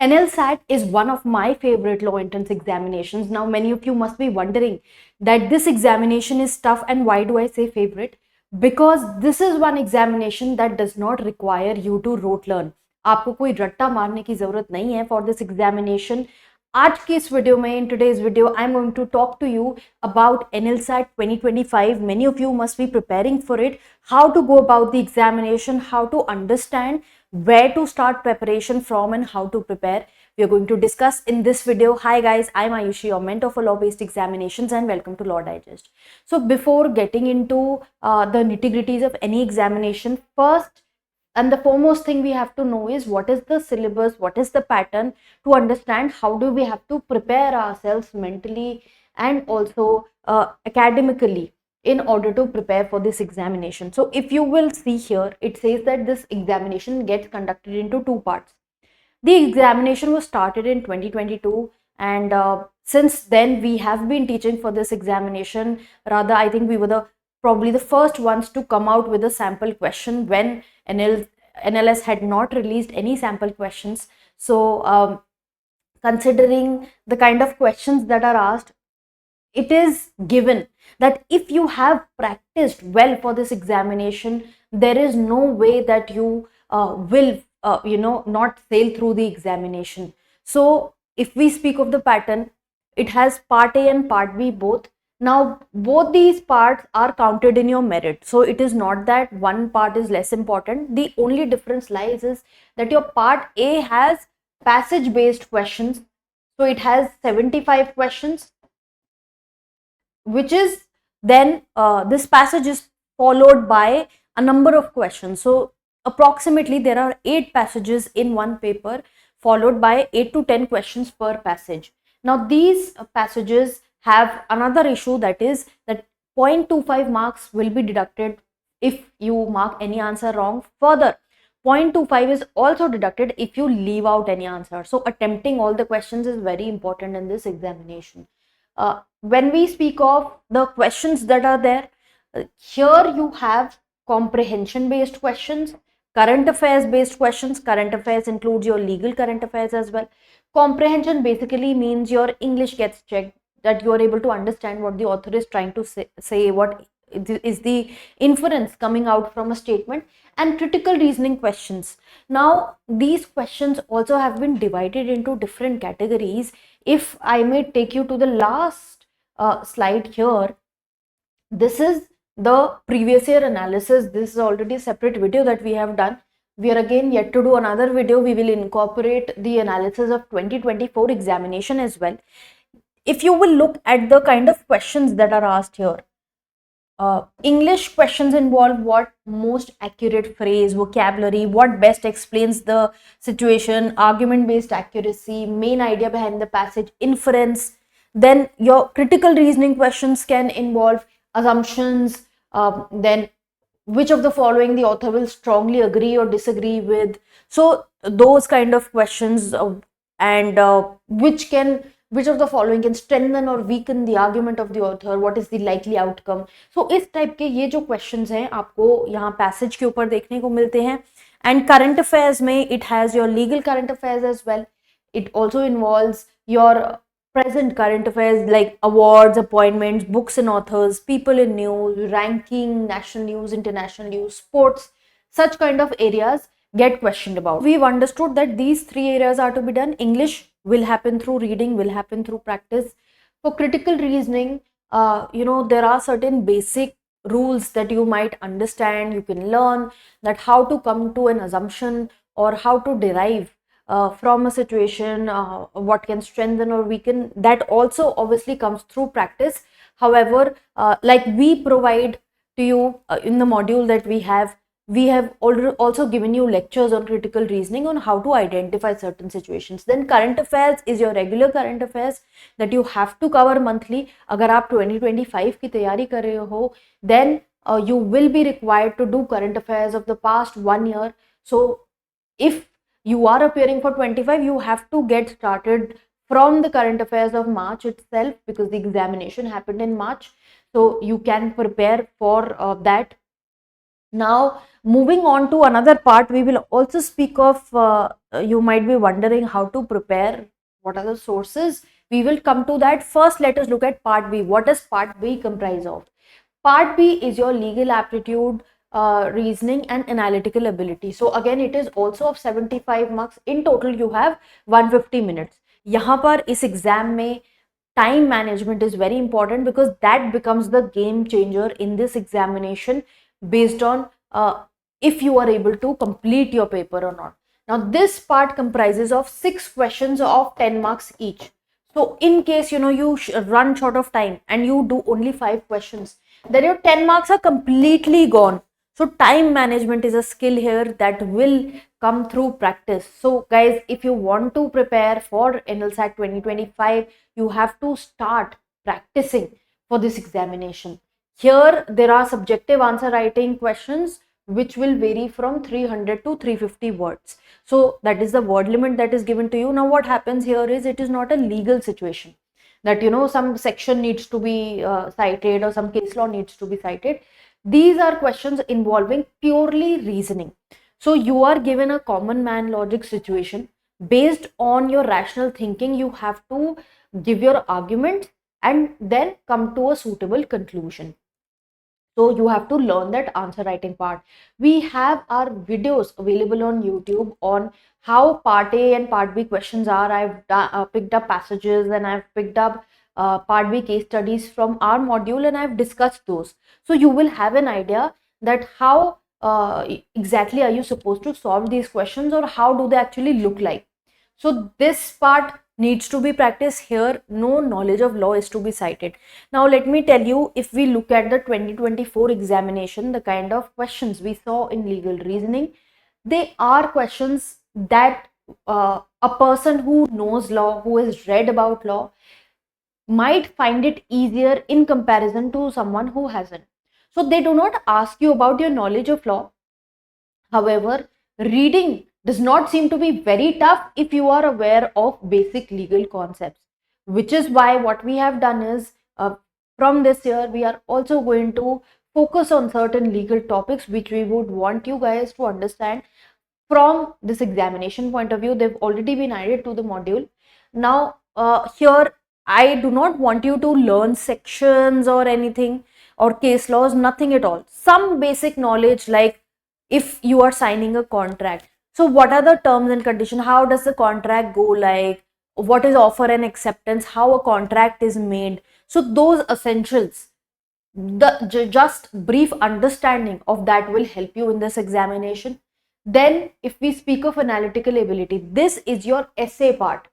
NLSAT is one of my favorite law entrance examinations. Now, many of you must be wondering that this examination is tough, and why do I say favorite? Because this is one examination that does not require you to rote learn. आपको कोई रट्टा मारने की जरूरत नहीं है for this examination. आज की इस वीडियो में, in today's video, I'm going to talk to you about NLSAT 2025. Many of you must be preparing for it. How to go about the examination, how to understand where to start preparation from, and how to prepare. We are going to discuss in this video. Hi guys, I'm Ayushi, your mentor for law-based examinations, and welcome to Law Digest. So before getting into the nitty-gritties of any examination, first and the foremost thing we have to know is what is the syllabus, what is the pattern, to understand how do we have to prepare ourselves mentally and also academically in order to prepare for this examination. So if you will see here, it says that this examination gets conducted into two parts. The examination was started in 2022, and since then we have been teaching for this examination. Rather, I think we were probably the first ones to come out with a sample question when NLS had not released any sample questions. So considering the kind of questions that are asked, it is given that if you have practiced well for this examination, there is no way that you will not sail through the examination. So if we speak of the pattern, it has part A and part B both. Now both these parts are counted in your merit, so it is not that one part is less important. The only difference lies is that your part A has passage based questions, so it has 75 questions, which is then this passage is followed by a number of questions. So approximately there are 8 passages in one paper, followed by 8 to 10 questions per passage. Now these passages have another issue, that is that 0.25 marks will be deducted if you mark any answer wrong. Further, 0.25 is also deducted if you leave out any answer. So attempting all the questions is very important in this examination. When we speak of the questions that are there, here you have comprehension based questions, current affairs based questions. Current affairs includes your legal current affairs as well. Comprehension basically means your English gets checked, that you are able to understand what the author is trying to say, what is the inference coming out from a statement. And critical reasoning questions. Now these questions also have been divided into different categories. If I may take you to the last slide here, this is the previous year analysis. This is already a separate video that we have done. We are again yet to do another video. We will incorporate the analysis of 2024 examination as well. If you will look at the kind of questions that are asked here, English questions involve what most accurate phrase, vocabulary, what best explains the situation, argument based accuracy, main idea behind the passage, inference. Then your critical reasoning questions can involve assumptions, then which of the following the author will strongly agree or disagree with. So those kind of questions, and which of the following can strengthen or weaken the argument of the author, what is the likely outcome. So इस type के ये जो questions हैं आपको यहाँ passage के ऊपर देखने को मिलते हैं. And current affairs में it has your legal current affairs as well. It also involves your present current affairs like awards, appointments, books and authors, people in news, ranking, national news, international news, sports. Such kind of areas get questioned about. We've understood that these 3 areas are to be done. English will happen through reading, will happen through practice. For critical reasoning, there are certain basic rules that you might understand. You can learn that how to come to an assumption or how to derive from a situation, what can strengthen or weaken. That also obviously comes through practice. However, like we provide to you in the module that we have also given you lectures on critical reasoning, on how to identify certain situations. Then current affairs is your regular current affairs that you have to cover monthly. अगर आप 2025 की तैयारी कर रहे हो, then you will be required to do current affairs of the past 1 year. So if you are appearing for 25, you have to get started from the current affairs of March itself, because the examination happened in March. So you can prepare for that. Now moving on to another part, we will also speak of you might be wondering how to prepare, what are the sources. We will come to that. First, let us look at part B. What does part B comprise of? Part B is your legal aptitude, reasoning and analytical ability. So again, it is also of 75 marks. In total, you have 150 minutes. यहाँ पर इस exam में time management is very important, because that becomes the game changer in this examination, based on if you are able to complete your paper or not. Now this part comprises of 6 questions of 10 marks each. So in case you run short of time and you do only 5 questions, then your 10 marks are completely gone. So time management is a skill here that will come through practice. So guys, if you want to prepare for NLSAT 2025, you have to start practicing for this examination. Here there are subjective answer writing questions which will vary from 300 to 350 words. So that is the word limit that is given to you. Now what happens here is, it is not a legal situation that some section needs to be cited or some case law needs to be cited. These are questions involving purely reasoning. So you are given a common man logic situation. Based on your rational thinking, you have to give your argument and then come to a suitable conclusion. So you have to learn that answer writing part. We have our videos available on YouTube on how part A and part B questions are. I've picked up passages and I've picked up part B case studies from our module, and I've discussed those. So you will have an idea that how exactly are you supposed to solve these questions, or how do they actually look like. So this part needs to be practiced. Here no knowledge of law is to be cited. Now let me tell you, if we look at the 2024 examination, the kind of questions we saw in legal reasoning, they are questions that a person who knows law, who has read about law, might find it easier in comparison to someone who hasn't. So they do not ask you about your knowledge of law. However, reading does not seem to be very tough if you are aware of basic legal concepts, which is why what we have done is, from this year, we are also going to focus on certain legal topics which we would want you guys to understand from this examination point of view. They've already been added to the module. Now, here, I do not want you to learn sections or anything or case laws, nothing at all. Some basic knowledge, like if you are signing a contract, so what are the terms and conditions, how does the contract go, like what is offer and acceptance, how a contract is made. So those essentials, the just brief understanding of that will help you in this examination. Then if we speak of analytical ability, this is your essay part.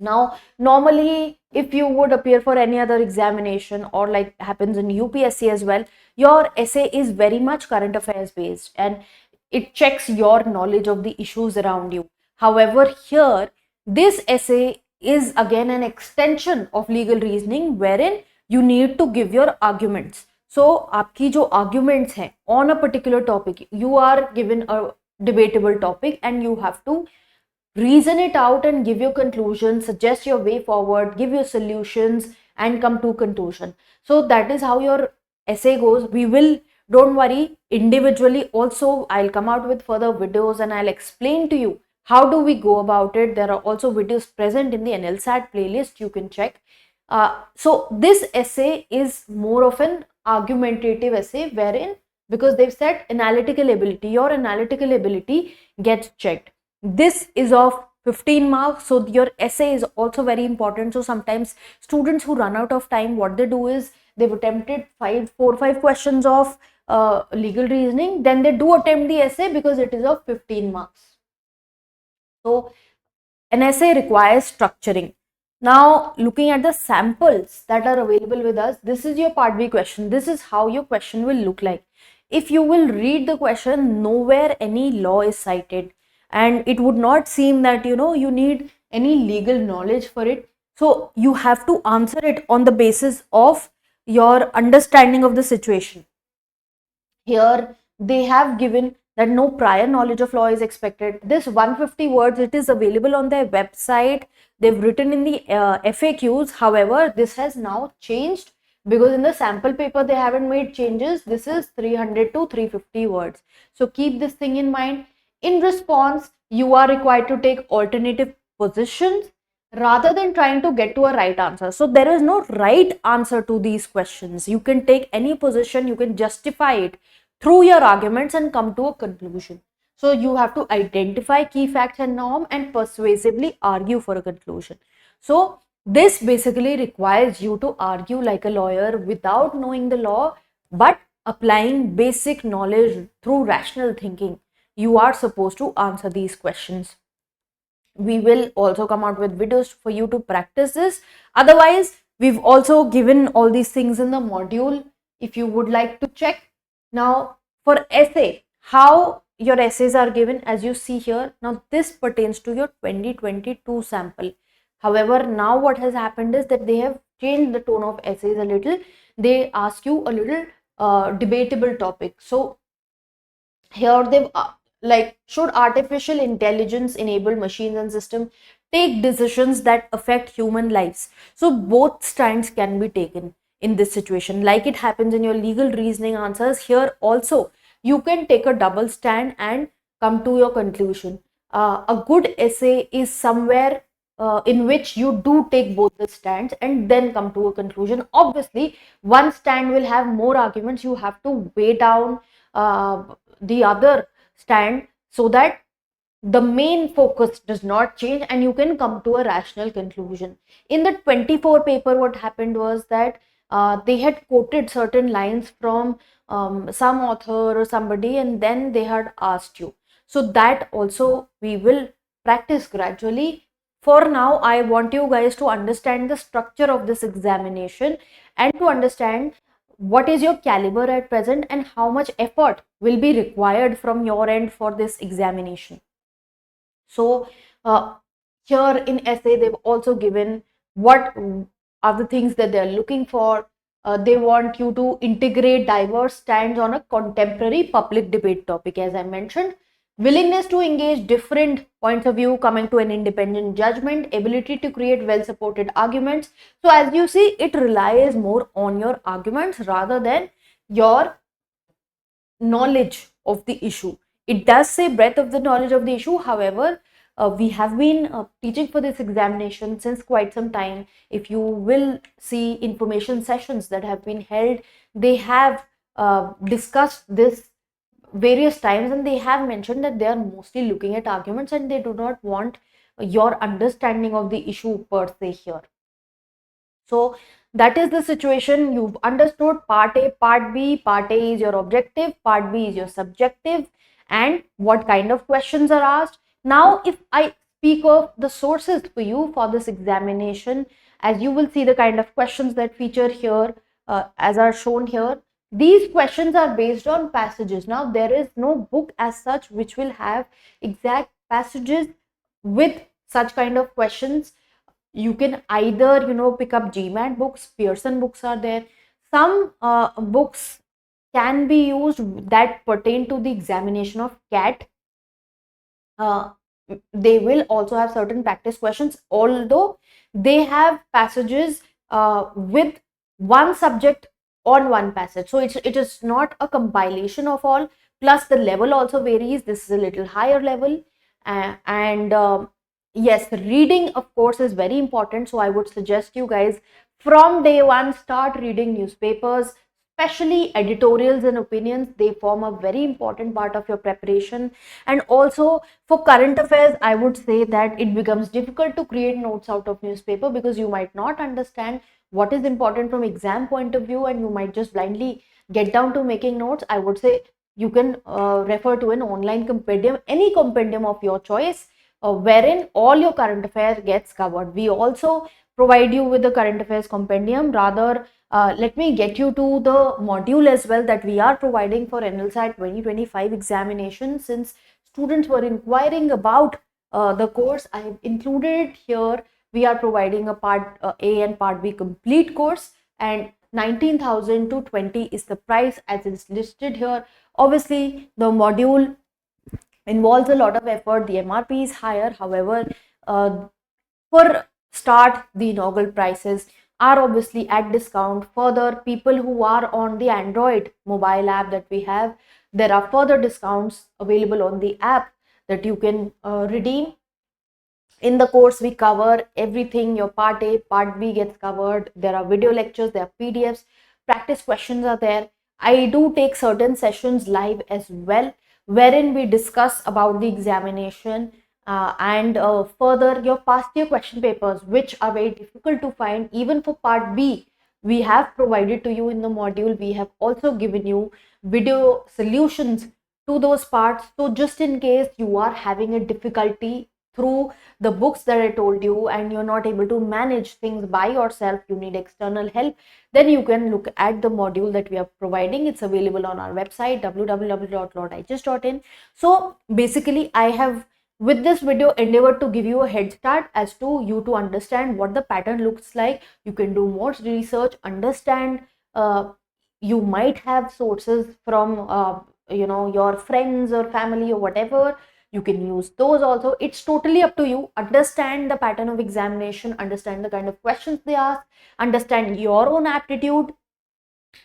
Now, normally, if you would appear for any other examination, or like happens in UPSC as well, your essay is very much current affairs based and it checks your knowledge of the issues around you. However, here, this essay is again an extension of legal reasoning, wherein you need to give your arguments. So, आपकी जो arguments हैं on a particular topic, you are given a debatable topic and you have to reason it out and give your conclusions, suggest your way forward, give your solutions and come to conclusion. So that is how your essay goes. We will, don't worry, individually also I'll come out with further videos and I'll explain to you how do we go about it. There are also videos present in the NLSAT playlist, you can check. So this essay is more of an argumentative essay, wherein, because they've said analytical ability, your analytical ability gets checked. This is of 15 marks, so your essay is also very important. So sometimes students who run out of time, what they do is, they've attempted 4 or 5 questions of legal reasoning, then they do attempt the essay because it is of 15 marks. So an essay requires structuring. Now, looking at the samples that are available with us, this is your part B question. This is how your question will look like. If you will read the question, nowhere any law is cited, and it would not seem that you need any legal knowledge for it. So you have to answer it on the basis of your understanding of the situation. Here they have given that no prior knowledge of law is expected. This 150 words, it is available on their website. They've written in the FAQs. However, this has now changed, because in the sample paper they haven't made changes. This is 300 to 350 words. So keep this thing in mind. In response, you are required to take alternative positions rather than trying to get to a right answer. So there is no right answer to these questions. You can take any position, you can justify it through your arguments and come to a conclusion. So you have to identify key facts and norm and persuasively argue for a conclusion. So this basically requires you to argue like a lawyer without knowing the law, but applying basic knowledge through rational thinking. You are supposed to answer these questions. We will also come out with videos for you to practice this. Otherwise, we've also given all these things in the module if you would like to check. Now, for essay, how your essays are given, as you see here. Now, this pertains to your 2022 sample. However, now what has happened is that they have changed the tone of essays a little. They ask you a little debatable topic. So here they've like, should artificial intelligence enabled machines and systems take decisions that affect human lives? So both stands can be taken in this situation, like it happens in your legal reasoning answers. Here also you can take a double stand and come to your conclusion. A good essay is somewhere in which you do take both the stands and then come to a conclusion. Obviously, one stand will have more arguments. You have to weigh down uh, the other stand so that the main focus does not change and you can come to a rational conclusion. In the 24 paper, what happened was that they had quoted certain lines from some author or somebody, and then they had asked you. So that also we will practice gradually. For now, I want you guys to understand the structure of this examination and to understand what is your caliber at present and how much effort will be required from your end for this examination. So uh, here in essay, they've also given what are the things that they're looking for. They want you to integrate diverse stands on a contemporary public debate topic, as I mentioned. Willingness to engage different points of view, coming to an independent judgment, ability to create well supported arguments. So as you see, it relies more on your arguments rather than your knowledge of the issue. It does say breadth of the knowledge of the issue. However, we have been teaching for this examination since quite some time. If you will see information sessions that have been held, they have discussed this various times, and they have mentioned that they are mostly looking at arguments and they do not want your understanding of the issue per se here. So that is the situation. You've understood part A, part B. Part A is your objective, part B is your subjective, and what kind of questions are asked. Now, if I speak of the sources for you for this examination, as you will see the kind of questions that feature here, as are shown here, these questions are based on passages. Now, there is no book as such which will have exact passages with such kind of questions. You can either pick up GMAT books, Pearson books are there. Some books can be used that pertain to the examination of CAT. uh, they will also have certain practice questions, although they have passages with one subject on one passage. So it is not a compilation of all. Plus the level also varies. This is a little higher level. And yes, reading of course is very important. So I would suggest you guys from day one start reading newspapers, especially editorials and opinions. They form a very important part of your preparation. And also for current affairs, I would say that it becomes difficult to create notes out of newspaper because you might not understand what is important from exam point of view and you might just blindly get down to making notes. I would say you can refer to an online compendium, any compendium of your choice, wherein all your current affairs gets covered. We also provide you with the current affairs compendium. Rather, let me get you to the module as well that we are providing for NLSAT 2025 examination. Since students were inquiring about the course, I have included it here. We are providing a part A and part B complete course, and 19,000 to 20 is the price as is listed here. Obviously, the module involves a lot of effort. The MRP is higher. However, for start, the inaugural prices are obviously at discount. Further, people who are on the Android mobile app that we have, there are further discounts available on the app that you can redeem. In the course we cover everything. Your part A, part B gets covered. There are video lectures, there are PDFs, practice questions are there. I do take certain sessions live as well, wherein we discuss about the examination, and further your past year question papers, which are very difficult to find. Even for part B, we have provided to you in the module. We have also given you video solutions to those parts. So just in case you are having a difficulty through the books that I told you and you're not able to manage things by yourself, you need external help, then you can look at the module that we are providing. It's available on our website www.lorddigest.in. So basically I have, with this video, endeavored to give you a head start as to you to understand what the pattern looks like. You can do more research, understand. You might have sources from your friends or family or whatever. You can use those also. It's totally up to you. Understand the pattern of examination, understand the kind of questions they ask, understand your own aptitude,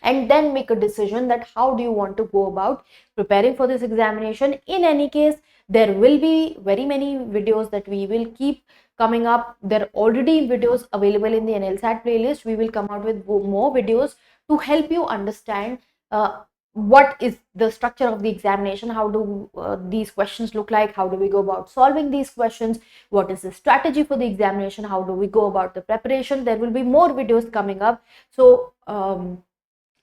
and then make a decision that how do you want to go about preparing for this examination. In any case, there will be very many videos that we will keep coming up. There are already videos available in the NLSAT playlist. We will come out with more videos to help you understand what is the structure of the examination, how do these questions look like, how do we go about solving these questions, what is the strategy for the examination, how do we go about the preparation. There will be more videos coming up, so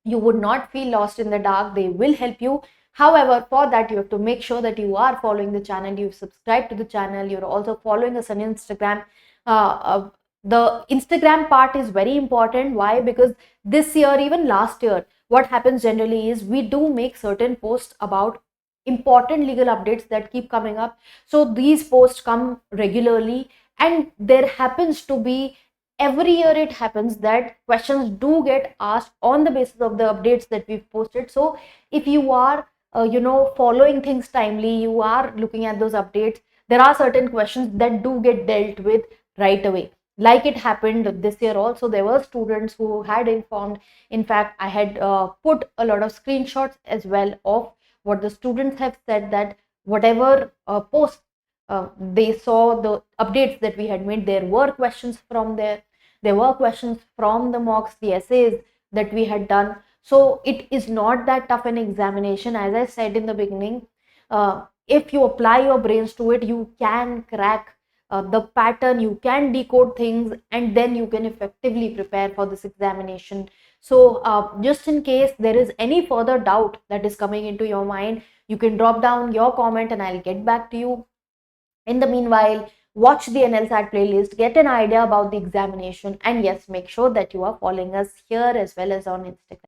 you would not feel lost in the dark. They will help you. However, for that you have to make sure that you are following the channel, you've subscribed to the channel, you're also following us on Instagram. The Instagram part is very important. Why? Because this year, even last year, what happens generally is we do make certain posts about important legal updates that keep coming up. So these posts come regularly, and there happens to be, every year it happens that questions do get asked on the basis of the updates that we've posted. So if you are following things timely, you are looking at those updates, there are certain questions that do get dealt with right away. Like it happened this year also, there were students who had informed. In fact, I had put a lot of screenshots as well of what the students have said, that whatever post they saw the updates that we had made, there were questions from there. There were questions from the mocks, the essays that we had done. So it is not that tough an examination. As I said in the beginning, if you apply your brains to it, you can crack the pattern, you can decode things, and then you can effectively prepare for this examination. So just in case there is any further doubt that is coming into your mind, you can drop down your comment and I'll get back to you. In the meanwhile, watch the NLSAT playlist, get an idea about the examination, and yes, make sure that you are following us here as well as on Instagram.